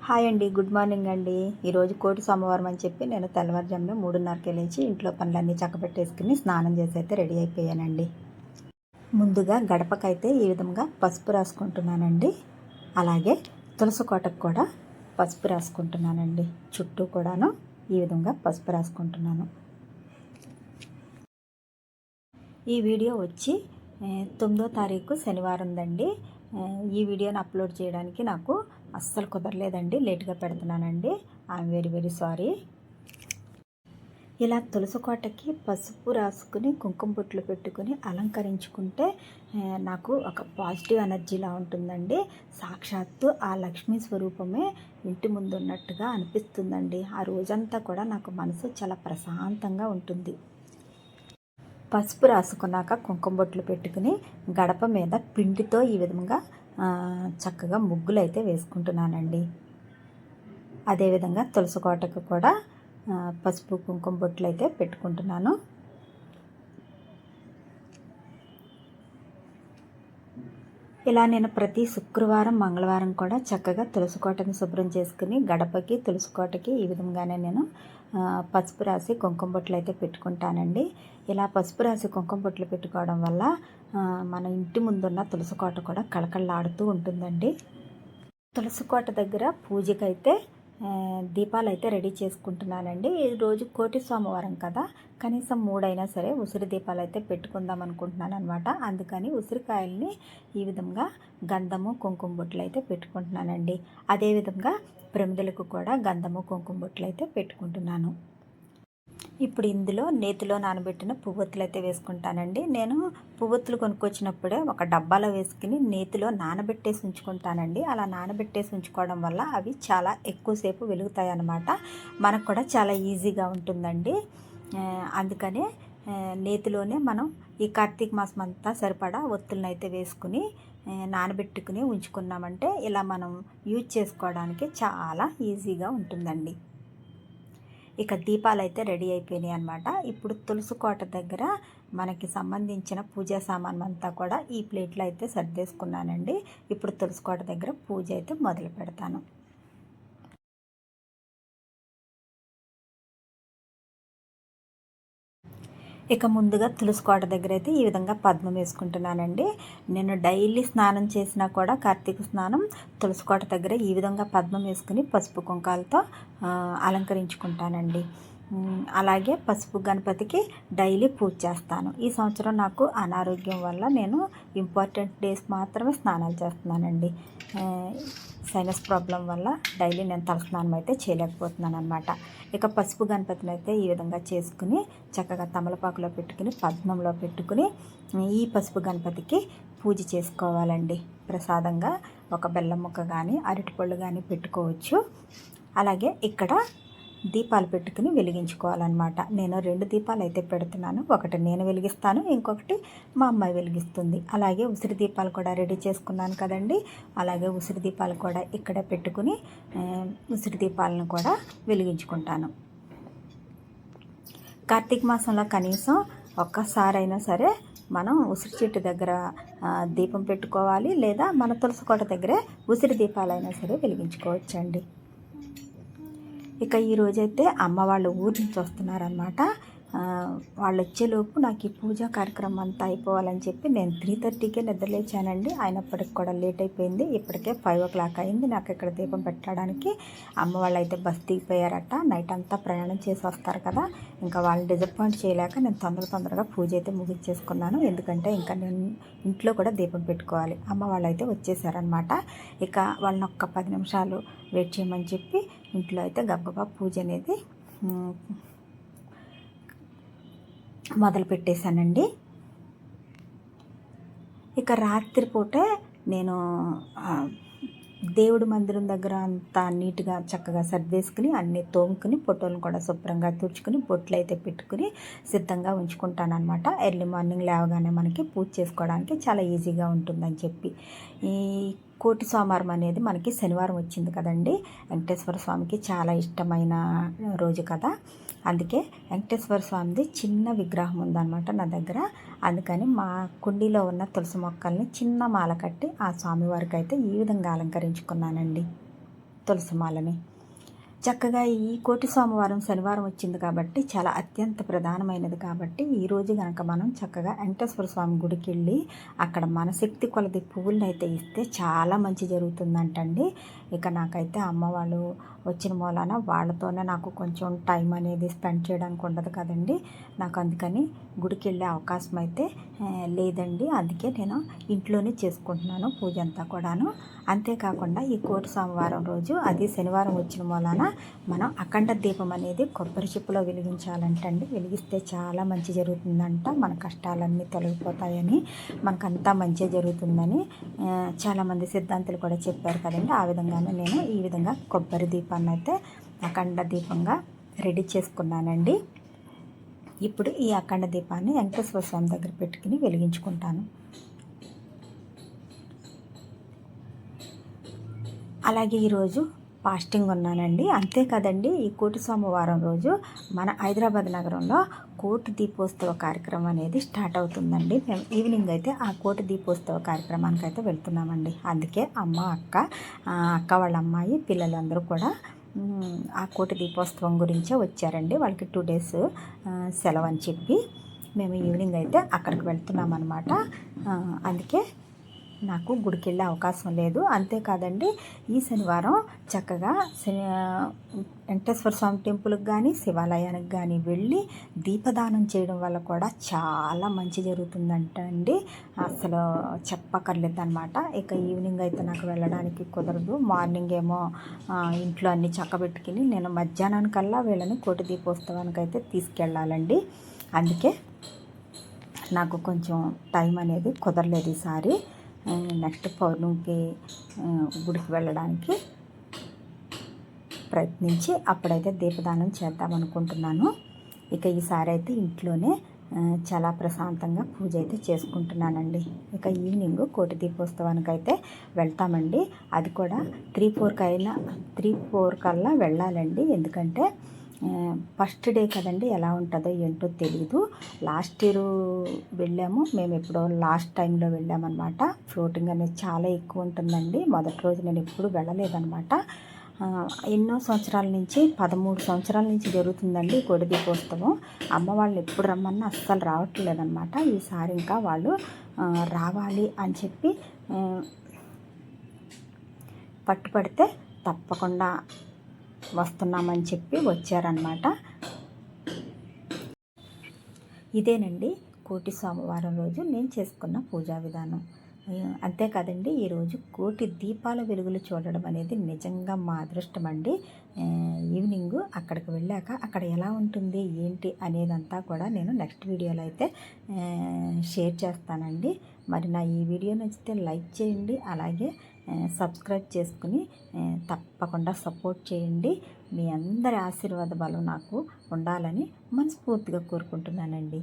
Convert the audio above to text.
Hi అండి, good morning అండి. ఈరోజు కోటి సోమవారం అని చెప్పి నేను తెల్లవారుజామున 3:30కి లేచి ఇంట్లో పనులన్నీ చక్కబెట్టేసుకుని స్నానం చేసి అయితే రెడీ అయిపోయానండి. ముందుగా గడపకైతే ఈ విధంగా పసుపు రాసుకుంటున్నానండి. అలాగే తులసి కోటకు కూడా పసుపు రాసుకుంటున్నానండి. చుట్టూ కూడాను ఈ విధంగా పసుపు రాసుకుంటున్నాను. ఈ వీడియో వచ్చి 9వ తారీఖు శనివారం దండి. ఈ వీడియోని అప్లోడ్ చేయడానికి నాకు అస్సలు కుదరలేదండి, లేట్గా పెడుతున్నానండి. I'm very very sorry. ఇలా తులసి కోటకి పసుపు రాసుకుని కుంకుమ బొట్లు పెట్టుకుని అలంకరించుకుంటే నాకు ఒక పాజిటివ్ ఎనర్జీలా ఉంటుందండి. సాక్షాత్తు ఆ లక్ష్మీ స్వరూపమే ఇంటి ముందు ఉన్నట్టుగా అనిపిస్తుందండి. ఆ రోజంతా కూడా నాకు మనసు చాలా ప్రశాంతంగా ఉంటుంది. పసుపు రాసుకున్నాక కుంకుమ బొట్లు పెట్టుకుని గడప మీద పిండితో ఈ విధంగా చక్కగా ముగ్గులు అయితే వేసుకుంటున్నానండి. అదేవిధంగా తులసి కోటకు కూడా పసుపు కుంకుమ బొట్లు అయితే పెట్టుకుంటున్నాను. ఇలా నేను ప్రతి శుక్రవారం మంగళవారం కూడా చక్కగా తులసి కోటని శుభ్రం చేసుకుని గడపకి తులసి కోటకి ఈ విధంగానే నేను పసుపు రాసి కుంకుమ బొట్లు అయితే పెట్టుకుంటానండి. ఇలా పసుపు రాసి కుంకుమ బొట్లు పెట్టుకోవడం వల్ల మన ఇంటి ముందున్న తులసి కోట కూడా కళకళలాడుతూ ఉంటుందండి. తులసి కోట దగ్గర పూజకైతే దీపాలు అయితే రెడీ చేసుకుంటున్నానండి. ఈరోజు కోటి సోమవారం కదా, కనీసం 3 అయినా సరే ఉసిరి దీపాలు అయితే పెట్టుకుందాం అనుకుంటున్నాను అనమాట. అందుకని ఉసిరికాయల్ని ఈ విధంగా గంధము కుంకుమ బొట్లు అయితే పెట్టుకుంటున్నానండి. అదేవిధంగా ప్రమిదలకు కూడా గంధము కుంకుమ బొట్లు అయితే పెట్టుకుంటున్నాను. ఇప్పుడు ఇందులో నేతిలో నానబెట్టిన పువ్వొత్తులు అయితే వేసుకుంటానండి. నేను పువ్వొత్తులు కొనుక్కొచ్చినప్పుడే ఒక డబ్బాలో వేసుకుని నేతిలో నానబెట్టేసి ఉంచుకుంటానండి. అలా నానబెట్టేసి ఉంచుకోవడం వల్ల అవి చాలా ఎక్కువసేపు వెలుగుతాయి అన్నమాట. మనకు కూడా చాలా ఈజీగా ఉంటుందండి. అందుకనే నేతిలోనే మనం ఈ కార్తీక మాసం అంతా సరిపడా ఒత్తులను అయితే వేసుకుని నానబెట్టుకుని ఉంచుకున్నామంటే ఇలా మనం యూజ్ చేసుకోవడానికి చాలా ఈజీగా ఉంటుందండి. ఇక దీపాలు అయితే రెడీ అయిపోయినాయి అనమాట. ఇప్పుడు తులసి కోట దగ్గర మనకి సంబంధించిన పూజా సామాన్ అంతా కూడా ఈ ప్లేట్లో అయితే సర్దేసుకున్నానండి. ఇప్పుడు తులసి కోట దగ్గర పూజ అయితే మొదలు పెడతాను. ఇక ముందుగా తులసి కోట దగ్గర అయితే ఈ విధంగా పద్మం వేసుకుంటున్నానండి. నేను డైలీ స్నానం చేసినా కూడా కార్తీక స్నానం తులసి కోట దగ్గర ఈ విధంగా పద్మం వేసుకుని పసుపు కుంకాలతో అలంకరించుకుంటానండి. అలాగే పసుపు గణపతికి డైలీ పూజ చేస్తాను. ఈ సంవత్సరం నాకు అనారోగ్యం వల్ల నేను ఇంపార్టెంట్ డేస్ మాత్రమే స్నానాలు చేస్తున్నానండి. సైనస్ ప్రాబ్లం వల్ల డైలీ నేను తలస్నానం అయితే చేయలేకపోతున్నాను అనమాట. ఇక పసుపు గణపతిని అయితే ఈ విధంగా చేసుకుని చక్కగా తమలపాకులో పెట్టుకుని పద్మంలో పెట్టుకుని ఈ పసుపు గణపతికి పూజ చేసుకోవాలండి. ప్రసాదంగా ఒక బెల్లం ముక్క కానీ అరటిపళ్ళు కానీ పెట్టుకోవచ్చు. అలాగే ఇక్కడ దీపాలు పెట్టుకుని వెలిగించుకోవాలన్నమాట. నేను 2 దీపాలు అయితే పెడుతున్నాను. ఒకటి నేను వెలిగిస్తాను, ఇంకొకటి మా అమ్మాయి వెలిగిస్తుంది. అలాగే ఉసిరి దీపాలు కూడా రెడీ చేసుకున్నాను కదండి. అలాగే ఉసిరి దీపాలు కూడా ఇక్కడ పెట్టుకుని ఉసిరి దీపాలను కూడా వెలిగించుకుంటాను. కార్తీక మాసంలో కనీసం ఒక్కసారైనా సరే మనం ఉసిరి చెట్టు దగ్గర దీపం పెట్టుకోవాలి, లేదా మన తులసి కోట దగ్గరే ఉసిరి దీపాలైనా సరే వెలిగించుకోవచ్చండి. ఇక ఈరోజైతే అమ్మ వాళ్ళు ఊరి నుంచి వస్తున్నారనమాట. వాళ్ళు వచ్చేలోపు నాకు ఈ పూజా కార్యక్రమం అంతా అయిపోవాలని చెప్పి నేను 3:30కే నిద్రలేచానండి. అయినప్పటికి కూడా లేట్ అయిపోయింది. ఇప్పటికే 5 o'clock అయింది నాకు ఇక్కడ దీపం పెట్టడానికి. అమ్మ వాళ్ళు అయితే బస్ దిగిపోయారట. నైట్ అంతా ప్రయాణం చేసి వస్తారు కదా, ఇంకా వాళ్ళని డిసప్పాయింట్ చేయలేక నేను తొందరగా పూజ అయితే ముగించేసుకున్నాను. ఎందుకంటే ఇంకా నేను ఇంట్లో కూడా దీపం పెట్టుకోవాలి. అమ్మ వాళ్ళు అయితే వచ్చేసారనమాట. ఇక వాళ్ళని ఒక్క 10 నిమిషాలు వెయిట్ చేయమని చెప్పి ఇంట్లో అయితే గబగబా పూజ అనేది మొదలు పెట్టేశానండి. ఇక రాత్రిపూటే నేను దేవుడి మందిరం దగ్గర అంతా నీట్గా చక్కగా సర్దేసుకుని అన్నీ తోముకుని ఫోటోలను కూడా శుభ్రంగా తుడుచుకుని బొట్లు అయితే పెట్టుకుని సిద్ధంగా ఉంచుకుంటానమాట. ఎర్లీ మార్నింగ్ లేవగానే మనకి పూజ చేసుకోవడానికి చాలా ఈజీగా ఉంటుందని చెప్పి. ఈ కోటి సోమవారం అనేది మనకి శనివారం వచ్చింది కదండి. వెంకటేశ్వర స్వామికి చాలా ఇష్టమైన రోజు కదా, అందుకే వెంకటేశ్వర స్వామిది చిన్న విగ్రహం ఉందన్నమాట నా దగ్గర. అందుకని మా కుండీలో ఉన్న తులసి మొక్కల్ని చిన్న మాల కట్టి ఆ స్వామివారికి అయితే ఈ విధంగా అలంకరించుకున్నానండి. తులసిమాలని. చక్కగా ఈ కోటి సోమవారం శనివారం వచ్చింది కాబట్టి చాలా అత్యంత ప్రధానమైనది కాబట్టి ఈరోజు కనుక మనం చక్కగా వెంకటేశ్వర స్వామి గుడికి వెళ్ళి అక్కడ మన శక్తి కొలది పువ్వులను అయితే ఇస్తే చాలా మంచి జరుగుతుందంటండి. ఇక నాకైతే అమ్మ వాళ్ళు వచ్చిన మూలాన వాళ్ళతోనే నాకు కొంచెం టైం అనేది స్పెండ్ చేయడానికి ఉండదు కదండి. నాకు అందుకని గుడికి వెళ్ళే అవకాశం అయితే లేదండి. అందుకే నేను ఇంట్లోనే చేసుకుంటున్నాను పూజ అంతా కూడాను. అంతేకాకుండా ఈ కోటి సోమవారం రోజు అది శనివారం వచ్చిన మూలాన మనం అఖండ దీపం అనేది కొబ్బరి చిప్పలో వెలిగించాలంటండి. వెలిగిస్తే చాలా మంచి జరుగుతుందంట. మన కష్టాలన్నీ తొలగిపోతాయని, మనకంతా మంచి జరుగుతుందని చాలామంది సిద్ధాంతులు కూడా చెప్పారు కదండి. ఆ విధంగానే నేను ఈ విధంగా కొబ్బరి దీపాన్ని అయితే అఖండ దీపంగా రెడీ చేసుకున్నానండి. ఇప్పుడు ఈ అఖండ దీపాన్ని వెంకటేశ్వర స్వామి దగ్గర పెట్టుకుని వెలిగించుకుంటాను. అలాగే ఈరోజు ఫాస్టింగ్ ఉన్నానండి. అంతే కదండి, ఈ కోటి సోమవారం రోజు మన హైదరాబాద్ నగరంలో కోటి దీపోత్సవ కార్యక్రమం అనేది స్టార్ట్ అవుతుందండి. మేము ఈవినింగ్ అయితే ఆ కోటి దీపోత్సవ కార్యక్రమానికి అయితే వెళ్తున్నామండి. అందుకే అమ్మ, అక్క వాళ్ళ అమ్మాయి, పిల్లలందరూ కూడా ఆ కోటి దీపోత్సవం గురించే వచ్చారండి. వాళ్ళకి 2 days సెలవు అని చెప్పి మేము ఈవినింగ్ అయితే అక్కడికి వెళ్తున్నాం అన్నమాట. అందుకే నాకు గుడికి వెళ్ళే అవకాశం లేదు. అంతేకాదండి, ఈ శనివారం చక్కగా వెంకటేశ్వర స్వామి టెంపుల్కి కానీ శివాలయానికి కానీ వెళ్ళి దీపదానం చేయడం వల్ల కూడా చాలా మంచి జరుగుతుందంట అండి. అసలు చెప్పక్కర్లేదు అనమాట. ఇక ఈవినింగ్ అయితే నాకు వెళ్ళడానికి కుదరదు. మార్నింగ్ ఏమో ఇంట్లో అన్నీ చక్కబెట్టుకుని నేను మధ్యాహ్నానికల్లా వీళ్ళని కోటి దీపోత్సవానికి అయితే తీసుకెళ్ళాలండి. అందుకే నాకు కొంచెం టైం అనేది కుదరలేదు ఈసారి. నెక్స్ట్ పౌర్ణమికి గుడికి వెళ్ళడానికి ప్రయత్నించి అప్పుడైతే దీపదానం చేద్దాం అనుకుంటున్నాను. ఇక ఈసారి అయితే ఇంట్లోనే చాలా ప్రశాంతంగా పూజ అయితే చేసుకుంటున్నానండి. ఇక ఈవినింగ్ కోటి దీపోత్సవానికి అయితే వెళ్తామండి. అది కూడా 3-4 కల్లా వెళ్ళాలండి. ఎందుకంటే ఫస్ట్ డే కదండి, ఎలా ఉంటుందో ఏంటో తెలీదు. లాస్ట్ ఇయర్ వెళ్ళాము మేము, ఎప్పుడో లాస్ట్ టైంలో వెళ్ళామన్నమాట. ఫ్లోటింగ్ అనేది చాలా ఎక్కువ ఉంటుందండి. మొదటి రోజు నేను ఎప్పుడు వెళ్ళలేదన్నమాట. ఎన్నో సంవత్సరాల నుంచి 13 సంవత్సరాల నుంచి జరుగుతుందండి కోటి దీపోత్సవం. అమ్మ వాళ్ళు ఎప్పుడు రమ్మన్నా అస్సలు రావట్లేదన్నమాట. ఈసారి ఇంకా వాళ్ళు రావాలి అని చెప్పి పట్టుపడితే తప్పకుండా వస్తున్నామని చెప్పి వచ్చారనమాట. ఇదేనండి కోటి సోమవారం రోజు నేను చేసుకున్న పూజా విధానం. అంతేకాదండి, ఈరోజు కోటి దీపాల వెలుగులు చూడడం అనేది నిజంగా మా అదృష్టం అండి. ఈవినింగ్ అక్కడికి వెళ్ళాక అక్కడ ఎలా ఉంటుంది ఏంటి అనేదంతా కూడా నేను నెక్స్ట్ వీడియోలో అయితే షేర్ చేస్తానండి. మరి నా ఈ వీడియో నచ్చితే లైక్ చేయండి, అలాగే సబ్స్క్రైబ్ చేసుకుని తప్పకుండా సపోర్ట్ చేయండి. మీ అందరి ఆశీర్వాద బలం నాకు ఉండాలని మనస్ఫూర్తిగా కోరుకుంటున్నానండి.